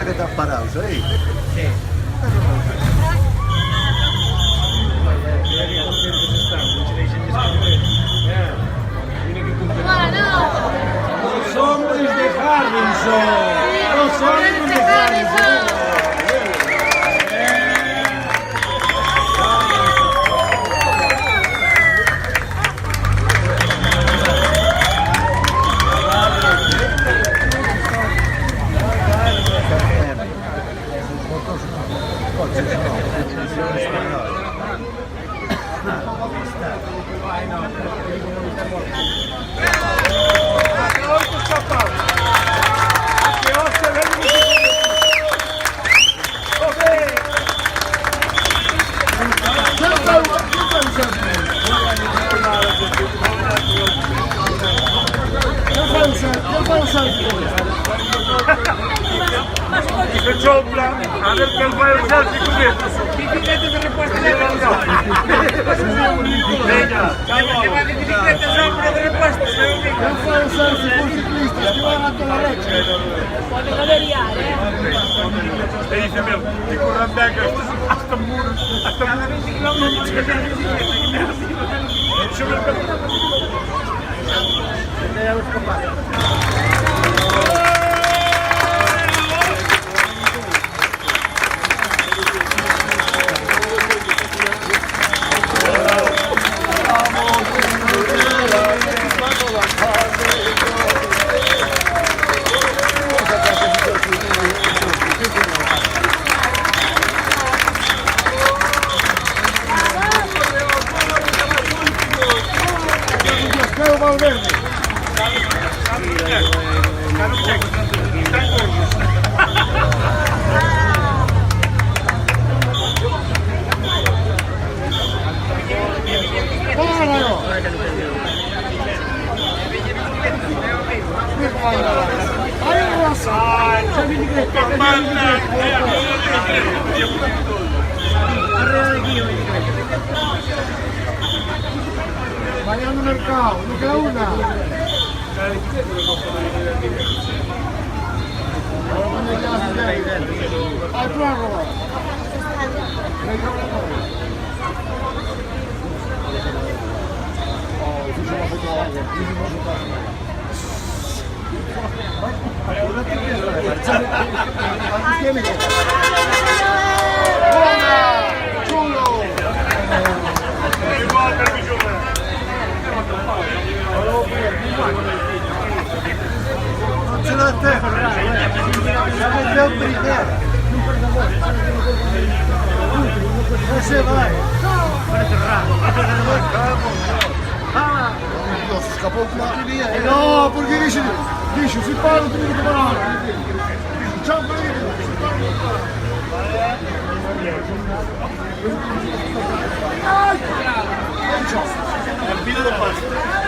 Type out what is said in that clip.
che ti ha parato, eh? Sì. Los hombres de Harrison. Los hombres de Harrison. Sopra, a ver che fai un selfie con questo. Mi finite delle poste delle venga, ciao, mi finite sopra delle poste. Non fare un selfie con ciclista, ti va a la reccia. Puoi averiare, E dice mio, di Corrandeca a Stambul, a 20 km. Devo scappare. Valverde. Mariano Mercado, non queda una. Al prova. Non ce l'ha a te, è un brigare. Se vai. No, si scappò un po' via. No, perché dici, si parla di parole. Ciao, È il video del passo.